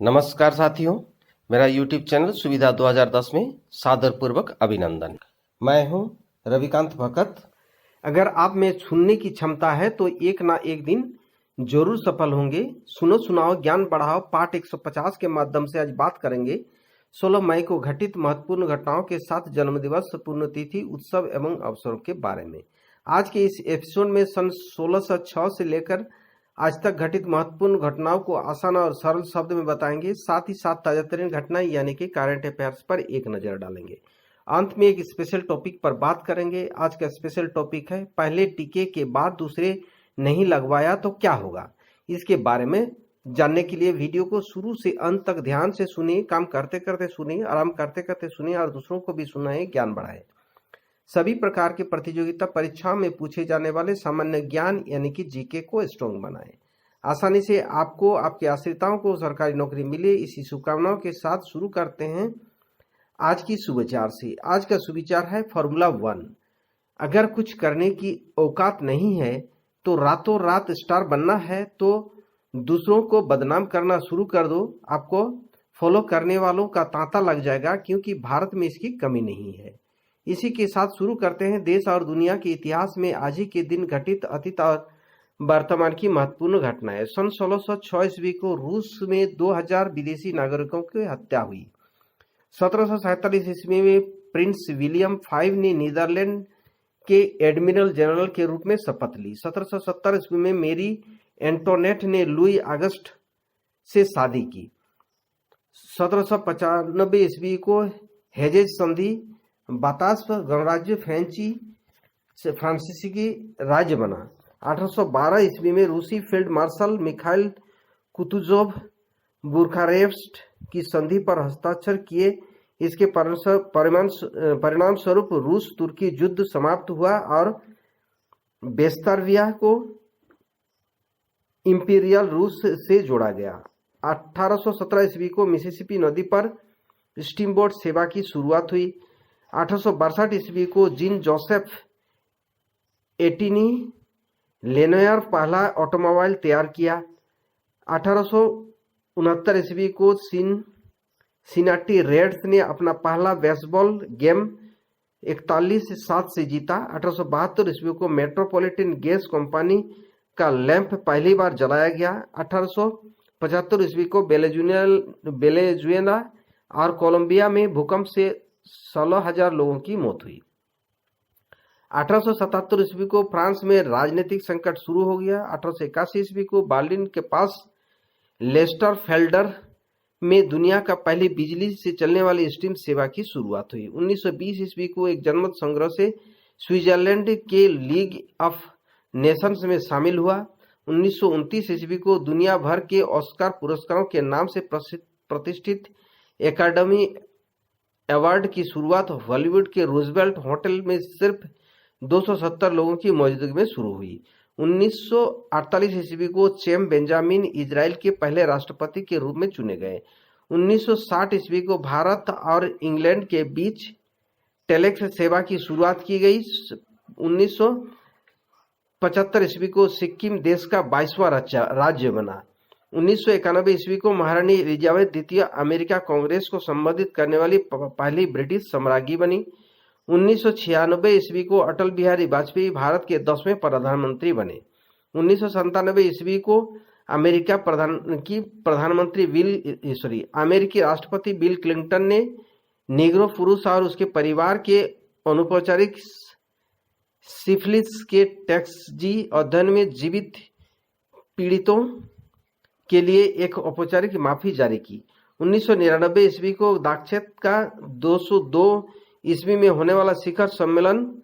नमस्कार साथियों, मेरा YouTube चैनल सुविधा 2010 में सादरपूर्वक अभिनंदन। मैं हूं रविकांत भगत। अगर आप में सुनने की क्षमता है तो एक ना एक दिन जरूर सफल होंगे। सुनो सुनाओ ज्ञान बढ़ाओ पाठ 150 के माध्यम से आज बात करेंगे 16 मई को घटित महत्वपूर्ण घटनाओं के साथ जन्मदिवस, पुण्यतिथि, उत्सव एवं अवसरों के बारे में। आज के इस एपिसोड में सन 1606 से लेकर आज तक घटित महत्वपूर्ण घटनाओं को आसान और सरल शब्द में बताएंगे। साथ ही साथ ताजातरीन घटनाएं यानी कि करंट अफेयर्स पर एक नजर डालेंगे। अंत में एक स्पेशल टॉपिक पर बात करेंगे। आज का स्पेशल टॉपिक है पहले टीके के बाद दूसरे नहीं लगवाया तो क्या होगा। इसके बारे में जानने के लिए वीडियो को शुरू से अंत तक ध्यान से सुनिए। काम करते करते सुनिए, आराम करते करते सुनिए और दूसरों को भी सुनाए, ज्ञान बढ़ाए। सभी प्रकार की प्रतियोगिता परीक्षाओं में पूछे जाने वाले सामान्य ज्ञान यानी कि जीके को स्ट्रॉन्ग बनाए। आसानी से आपको, आपके आश्रिताओं को सरकारी नौकरी मिले, इसी शुभकामनाओं के साथ शुरू करते हैं आज की सुविचार से। आज का सुविचार है फॉर्मूला 1। अगर कुछ करने की औकात नहीं है तो रातों रात स्टार बनना है तो दूसरों को बदनाम करना शुरू कर दो। आपको फॉलो करने वालों का तांता लग जाएगा, क्योंकि भारत में इसकी कमी नहीं है। इसी के साथ शुरू करते हैं देश और दुनिया के इतिहास में आज ही के दिन घटित अतीत और वर्तमान की महत्वपूर्ण घटनाएं। सन 1606 ईस्वी को रूस में 2000 विदेशी नागरिकों की हत्या हुई। 1747 ईस्वी में प्रिंस विलियम V ने नीदरलैंड के एडमिरल जनरल के रूप में शपथ ली। 1770 ईस्वी में मेरी एंटोनेट ने लुई अगस्त से शादी की। 1795 ईस्वी को हेजेज संधि बातास पर गणराज्य फ्रांसीसी राज्य बना। 1812 ईस्वी में रूसी फील्ड मार्शल मिखाइल कुतुजोव बुखारेस्ट की संधि पर हस्ताक्षर किए। इसके परिणाम स्वरूप रूस तुर्की युद्ध समाप्त हुआ और बेस्तारविया को इंपीरियल रूस से जोड़ा गया। 1817 ईस्वी को मिसिसिपी नदी पर स्टीमबोट सेवा की शुरुआत हुई। 1862 ईस्वी को जीन जोसेफ एटिनी लेनोयर पहला ऑटोमोबाइल तैयार किया। 1869 ईस्वी को सिनाटी रेड्स ने अपना पहला बेसबॉल गेम 41-7 से जीता। 1872 ईस्वी को मेट्रोपॉलिटन गैस कंपनी का लैंप पहली बार जलाया गया। 1875 ईस्वी को वेनेजुएला और कोलंबिया में भूकंप से 16,000 लोगों की मौत हुई। 1877 ईस्वी को फ्रांस में राजनीतिक संकट शुरू हो गया। 1881 ईस्वी को बर्लिन के पास लेस्टर फेल्डर में दुनिया का पहली बिजली से चलने वाली स्टीम सेवा की शुरुआत हुई। 1920 ईस्वी को एक जनमत संग्रह से स्विट्जरलैंड के लीग ऑफ नेशंस में शामिल हुआ। 1929 ईस्वी को दुनिया भर के ऑस्कर पुरस्कारों के नाम से प्रतिष्ठित एकेडमी अवार्ड की शुरुआत हॉलीवुड के रूजवेल्ट होटल में सिर्फ 270 लोगों की मौजूदगी में शुरू हुई। 1948 ईस्वी को चैम बेंजामिन इजराइल के पहले राष्ट्रपति के रूप में चुने गए। 1960 ईस्वी को भारत और इंग्लैंड के बीच टेलेक्स सेवा की शुरुआत की गई। 1975 ईस्वी को सिक्किम देश का 22वां राज्य बना। 1991 ईस्वी को महारानी एलिजाबेथ द्वितीय अमेरिका कांग्रेस को संबोधित करने वाली पहली ब्रिटिश सम्राज्ञी बनी। 1996 ईस्वी को अटल बिहारी वाजपेयी भारत के 10वें प्रधानमंत्री बने। 1997 ईस्वी को अमेरिकी राष्ट्रपति बिल क्लिंटन ने निग्रो पुरुष और उसके परिवार के अनौपचारिक सिफिलिस के टैक्सजी अध्ययन में जीवित पीड़ितों के लिए एक औपचारिक माफी जारी की। 1999 ईस्वी को दाक्षेत का 202 ईस्वी में होने वाला शिखर सम्मेलन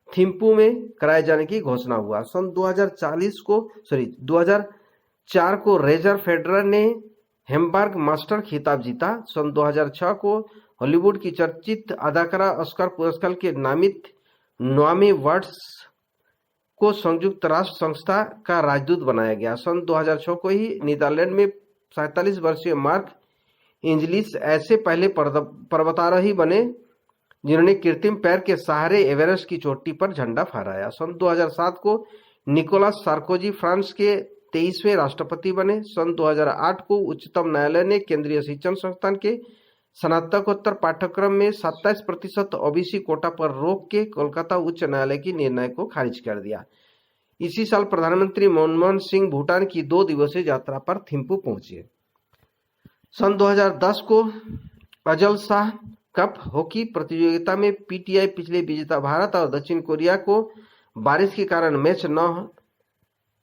थिम्पू में कराए जाने की घोषणा हुआ। सन 2004 को रोजर फेडरर ने हैम्बर्ग मास्टर खिताब जीता। सन 2006 को हॉलीवुड की चर्चित अदाकारा ऑस्कर पुरस्कार के नामित नोमी वाट्स को संयुक्त राष्ट्र संस्था का राजदूत बनाया गया। सन 2006 को ही नीदरलैंड में 47 वर्षीय मार्क एंजलिस ऐसे पहले पर्वतारोही बने जिन्होंने कृत्रिम पैर के सहारे एवरेस्ट की चोटी पर झंडा फहराया। सन 2007 को निकोलस सार्कोजी फ्रांस के 23वें राष्ट्रपति बने। सन 2008 को उच्चतम न्यायालय ने केंद्रीय शिक्षण संस्थान के स्नातकोत्तर पाठ्यक्रम में 27% ओबीसी कोटा पर रोक के कोलकाता उच्च न्यायालय की निर्णय को खारिज कर दिया। इसी साल प्रधानमंत्री मनमोहन सिंह भूटान की 2 दिवसीय यात्रा पर थिम्पू पहुंचे। सन 2010 को अजल शाह कप हॉकी प्रतियोगिता में पीटीआई पिछले विजेता भारत और दक्षिण कोरिया को बारिश के कारण मैच न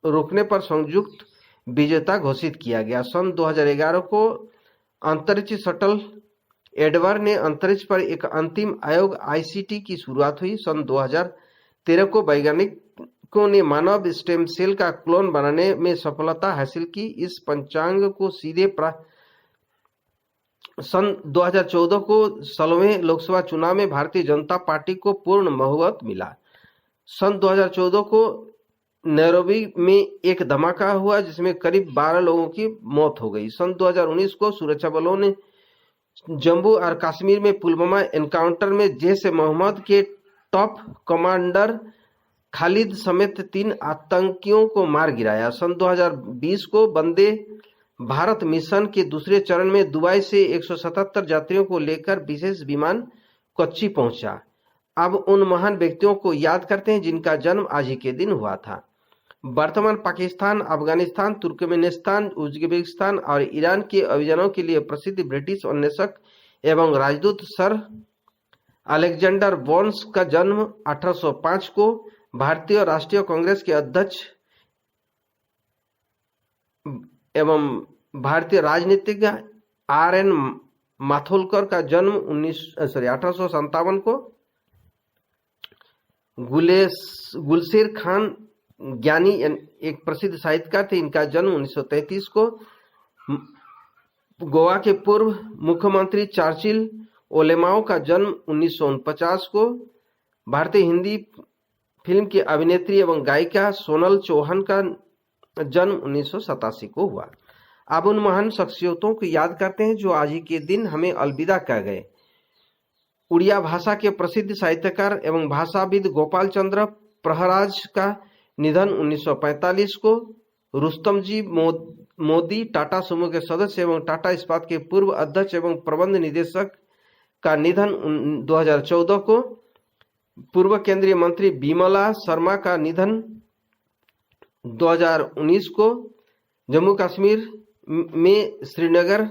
रोकने पर संयुक्त विजेता घोषित किया गया। सन 2011 को अंतरिक्ष शटल एडवर्ड ने अंतरिक्ष पर एक अंतिम आयोग आईसीटी की शुरुआत हुई। सन 2013 को वैज्ञानिकों ने मानव स्टेम सेल का क्लोन बनाने में सफलता हासिल की। इस पंचांग को सीधे सन 2014 को 16वें लोकसभा चुनाव में भारतीय जनता पार्टी को पूर्ण बहुमत मिला। सन 2014 को नैरोबी में एक धमाका हुआ जिसमें करीब 12 लोगों की मौत हो गई। सन 2019 को सुरक्षा बलों ने जम्मू और कश्मीर में पुलवामा एनकाउंटर में जैश ए मोहम्मद के टॉप कमांडर खालिद समेत 3 आतंकियों को मार गिराया। सन 2020 को वंदे भारत मिशन के दूसरे चरण में दुबई से 177 यात्रियों को लेकर विशेष विमान कोच्चि पहुंचा। अब उन महान व्यक्तियों को याद करते हैं जिनका जन्म आज ही के दिन हुआ था। वर्तमान पाकिस्तान, अफगानिस्तान, तुर्कमेनिस्तान, उज्बेकिस्तान और ईरान के अभियानों के लिए प्रसिद्ध ब्रिटिश अन्वेषक एवं राजदूत सर अलेक्जेंडर बोर्न्स का जन्म 1805 को भारतीय राष्ट्रीय कांग्रेस के अध्यक्ष एवं भारतीय राजनीतिज्ञ आर.एन. माथोलकर का जन्म 1857 को, गुलशेर खान ज्ञानी एक प्रसिद्ध साहित्यकार थे, इनका जन्म 1933 को, गोवा के पूर्व मुख्यमंत्री चर्चिल ओलेमाओ का जन्म 1949 को, भारतीय हिंदी फिल्म की अभिनेत्री एवं गायिका सोनल चौहान का जन्म 1987 को हुआ। अब उन महान शख्सियतों को याद करते हैं जो आज ही के दिन हमें अलविदा कह गए। उड़िया भाषा के प्रसिद्ध साहित्यकार एवं भाषाविद गोपाल चंद्र प्रहराज का निधन 1945 को, रुस्तम जी मोदी टाटा समूह के सदस्य एवं टाटा इस्पात के पूर्व अध्यक्ष एवं प्रबंध निदेशक का निधन 2014 को, पूर्व केंद्रीय मंत्री बिमला शर्मा का निधन 2019 को, जम्मू कश्मीर में श्रीनगर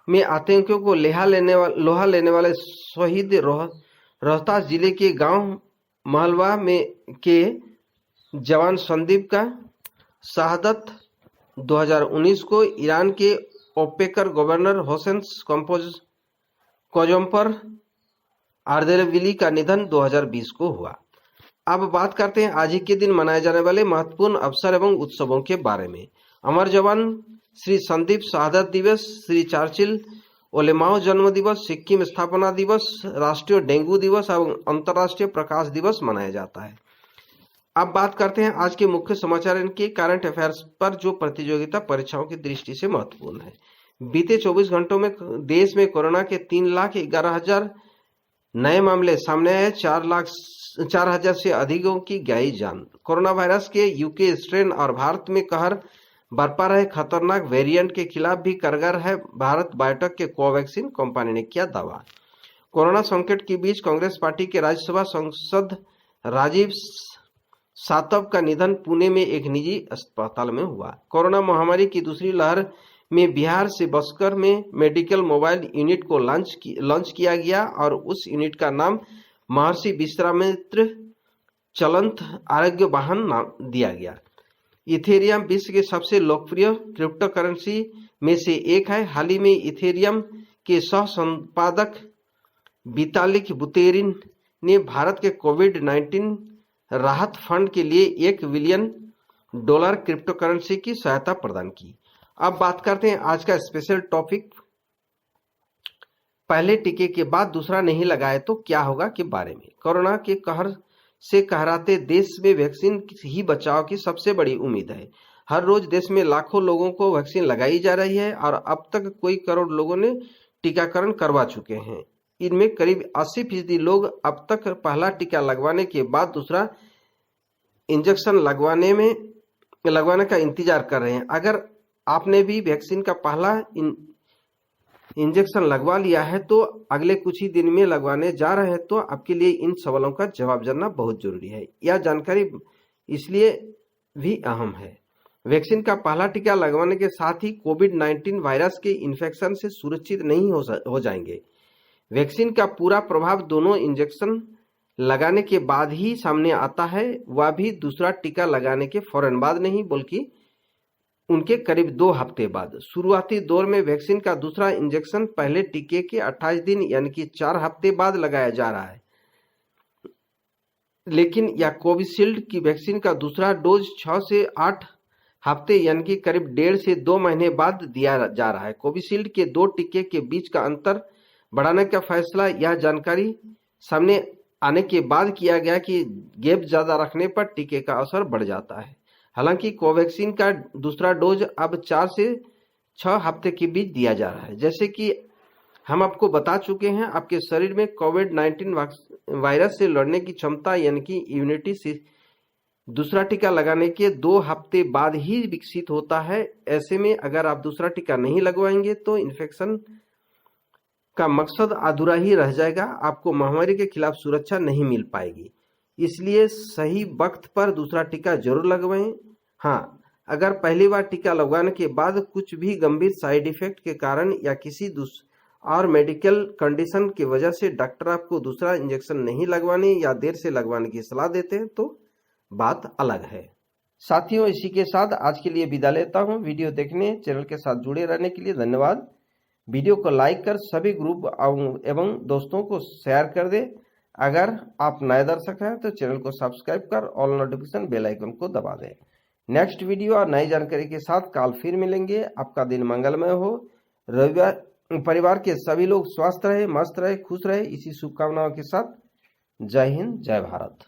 में आतंकियों को लोहा लेने वाले शहीद रोहतास जिले के गांव महलवा में के जवान संदीप का शहादत 2019 को, ईरान के ओपेकर गवर्नर होसेन कोजम्पर आर्देलविली का निधन 2020 को हुआ। अब बात करते हैं आज ही के दिन मनाए जाने वाले महत्वपूर्ण अवसर एवं उत्सवों के बारे में। अमर जवान श्री संदीप शहादत दिवस, श्री चर्चिल ओलेमाओ जन्म दिवस, सिक्किम स्थापना दिवस, राष्ट्रीय डेंगू दिवस एवं अंतर्राष्ट्रीय प्रकाश दिवस मनाया जाता है। अब बात करते हैं आज के मुख्य समाचार इनके करंट अफेयर्स पर जो प्रतियोगिता परीक्षाओं की दृष्टि से महत्वपूर्ण है। बीते 24 घंटों में देश में कोरोना के 3,11,000 नए मामले सामने आए, 4,00,000 से अधिकों की गई जान। कोरोना वायरस के यूके स्ट्रेन और भारत में कहर बरपा रहे खतरनाक वेरिएंट के खिलाफ भी कारगर है भारत बायोटेक के कोवैक्सीन, कंपनी ने किया दावा। कोरोना संकट के बीच कांग्रेस पार्टी के राज्यसभा सांसद राजीव सातव का निधन पुणे में एक निजी अस्पताल में हुआ। कोरोना महामारी की दूसरी लहर में बिहार से बस्कर में मेडिकल मोबाइल यूनिट को लॉन्च किया गया और उस यूनिट का नाम महर्षि विश्वामित्र चलंत आरोग्य वाहन नाम दिया गया। इथेरियम विश्व के सबसे लोकप्रिय क्रिप्टो करेंसी में से एक है। हाल ही में इथेरियम के सह संपादक वितालिक बुतेरिन ने भारत के कोविड-19 राहत फंड के लिए $1 बिलियन क्रिप्टो करेंसी की सहायता प्रदान की। अब बात करते हैं आज का स्पेशल टॉपिक, पहले टीके के बाद दूसरा नहीं लगाए तो क्या होगा के बारे में। कोरोना के कहर से कहराते देश में वैक्सीन ही बचाव की सबसे बड़ी उम्मीद है। हर रोज देश में लाखों लोगों को वैक्सीन लगाई जा रही है और अब तक कई करोड़ लोगों ने टीकाकरण करवा चुके हैं। इनमें करीब 80% लोग अब तक पहला टीका लगवाने के बाद दूसरा इंजेक्शन लगवाने में लगवाने का इंतजार कर रहे हैं। अगर आपने भी वैक्सीन का पहला इंजेक्शन लगवा लिया है तो अगले कुछ ही दिन में लगवाने जा रहे हैं तो आपके लिए इन सवालों का जवाब जानना बहुत जरूरी है। यह जानकारी इसलिए भी अहम है। वैक्सीन का पहला टीका लगवाने के साथ ही कोविड-19 वायरस के इन्फेक्शन से सुरक्षित नहीं हो जाएंगे। वैक्सीन का पूरा प्रभाव दोनों इंजेक्शन लगाने के बाद ही सामने आता है, वह भी दूसरा टीका लगाने के फौरन बाद नहीं बल्कि उनके करीब 2 हफ्ते बाद। शुरुआती दौर में वैक्सीन का दूसरा इंजेक्शन पहले टीके के 28 दिन यानी कि 4 हफ्ते बाद लगाया जा रहा है, लेकिन यह कोविशील्ड की वैक्सीन का दूसरा डोज 6 से 8 हफ्ते यानी कि करीब 1.5 से 2 महीने बाद दिया जा रहा है। कोविशील्ड के 2 टीके के बीच का अंतर बढ़ाने का फैसला यह जानकारी सामने आने के बाद किया गया कि गैप ज्यादा रखने पर टीके का असर बढ़ जाता है। हालांकि कोवैक्सीन का दूसरा डोज अब 4 से 6 हफ्ते के बीच दिया जा रहा है। जैसे कि हम आपको बता चुके हैं, आपके शरीर में कोविड-19 वायरस से लड़ने की क्षमता यानी कि इम्यूनिटी से दूसरा टीका लगाने के 2 हफ्ते बाद ही विकसित होता है। ऐसे में अगर आप दूसरा टीका नहीं लगवाएंगे तो इन्फेक्शन का मकसद अधूरा ही रह जाएगा, आपको महामारी के खिलाफ सुरक्षा नहीं मिल पाएगी। इसलिए सही वक्त पर दूसरा टीका जरूर लगवाएं। हाँ, अगर पहली बार टीका लगवाने के बाद कुछ भी गंभीर साइड इफेक्ट के कारण या किसी और मेडिकल कंडीशन की वजह से डॉक्टर आपको दूसरा इंजेक्शन नहीं लगवाने या देर से लगवाने की सलाह देते हैं तो बात अलग है। साथियों, इसी के साथ आज के लिए विदा लेता हूँ। वीडियो देखने, चैनल के साथ जुड़े रहने के लिए धन्यवाद। वीडियो को लाइक कर सभी ग्रुप एवं दोस्तों को शेयर कर दे। अगर आप नए दर्शक हैं तो चैनल को सब्सक्राइब कर ऑल नोटिफिकेशन बेल आइकन को दबा दें। नेक्स्ट वीडियो और नई जानकारी के साथ कल फिर मिलेंगे। आपका दिन मंगलमय हो। रविवार परिवार के सभी लोग स्वस्थ रहे, मस्त रहे, खुश रहे, इसी शुभकामनाओं के साथ जय हिंद, जय भारत।